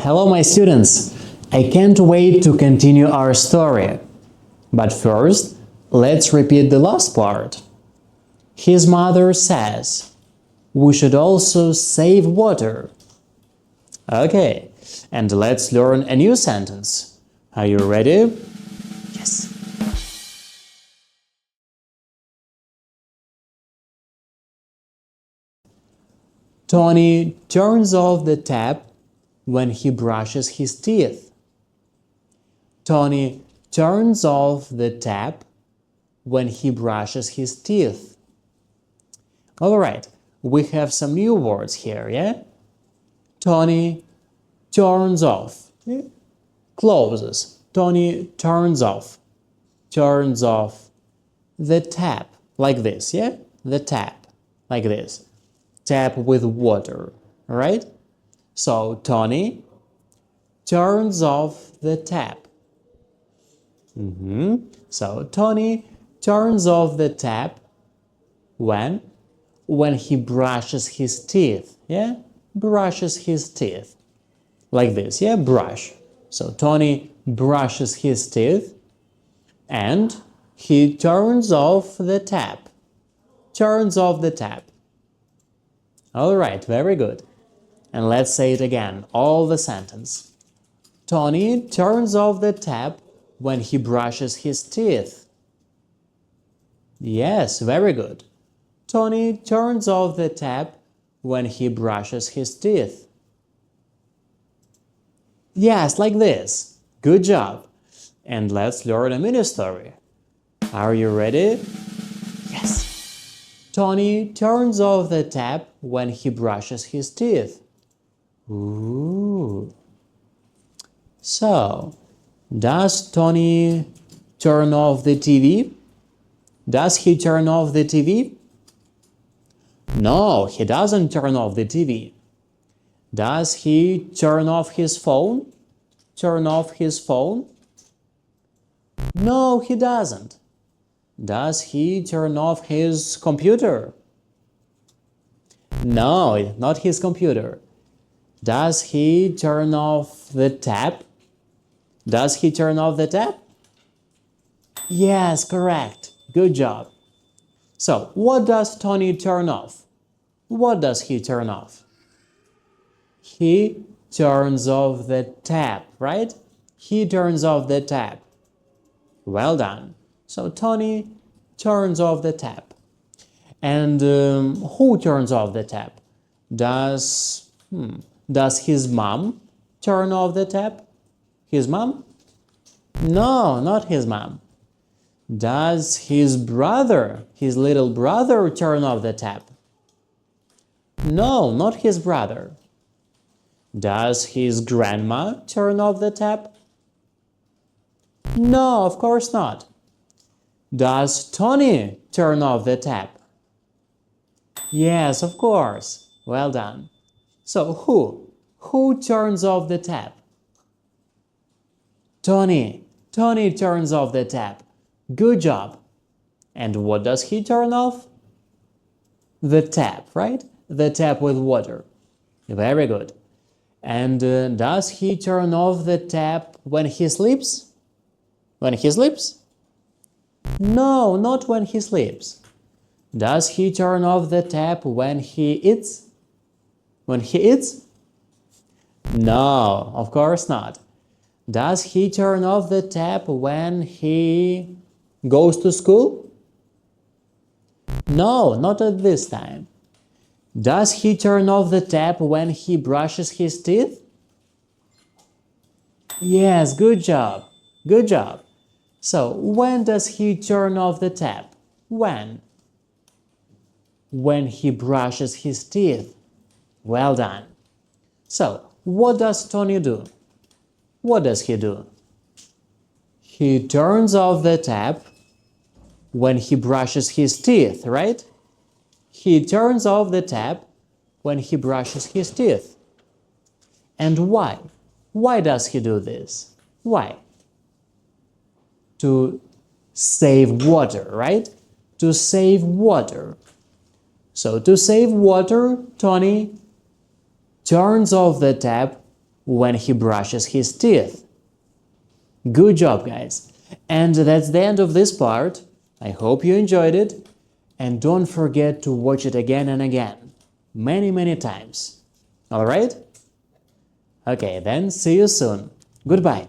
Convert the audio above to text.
Hello, my students! I can't wait to continue our story. But first, let's repeat the last part. His mother says, we should also save water. Okay, and let's learn a new sentence. Are you ready? Yes. Tony turns off the tap when he brushes his teeth. Tony turns off the tap when he brushes his teeth. All right, we have some new words here, yeah? Tony turns off, closes. Tony turns off the tap, like this, yeah? The tap, like this. Tap with water, all right? So, Tony turns off the tap. So, Tony turns off the tap when he brushes his teeth, yeah? Brushes his teeth. Like this, yeah? Brush. So, Tony brushes his teeth and he turns off the tap. Turns off the tap. All right, very good. And let's say it again, all the sentence. Tony turns off the tap when he brushes his teeth. Yes, very good. Tony turns off the tap when he brushes his teeth. Yes, like this. Good job. And let's learn a mini story. Are you ready? Yes. Tony turns off the tap when he brushes his teeth. Ooh. So, does Tony turn off the TV? Does he turn off the TV? No, he doesn't turn off the TV. Does he turn off his phone? Turn off his phone? No, he doesn't. Does he turn off his computer? No, not his computer. Does he turn off the tap? Does he turn off the tap? Yes, correct. Good job. So, what does Tony turn off? What does he turn off? He turns off the tap, right? He turns off the tap. Well done. So, Tony turns off the tap. And who turns off the tap? Does his mom turn off the tap? His mom? No, not his mom. Does his brother, his little brother, turn off the tap? No, not his brother. Does his grandma turn off the tap? No, of course not. Does Tony turn off the tap? Yes, of course. Well done. So who turns off the tap? Tony. Tony turns off the tap. Good job. And what does he turn off? The tap, right? The tap with water. Very good. And does he turn off the tap when he sleeps? When he sleeps? No, not when he sleeps. Does he turn off the tap when he eats? When he eats? No, of course not. Does he turn off the tap when he goes to school? No, not at this time. Does he turn off the tap when he brushes his teeth? Yes, good job. Good job. So, when does he turn off the tap? When? When he brushes his teeth. Well done. So, what does Tony do? What does he do? He turns off the tap when he brushes his teeth, right? He turns off the tap when he brushes his teeth. And why? Why does he do this? Why? To save water, right? To save water. So to save water, Tony turns off the tap when he brushes his teeth. Good job, guys! And that's the end of this part. I hope you enjoyed it. And don't forget to watch it again and again. Many times. Alright? Okay, then see you soon. Goodbye.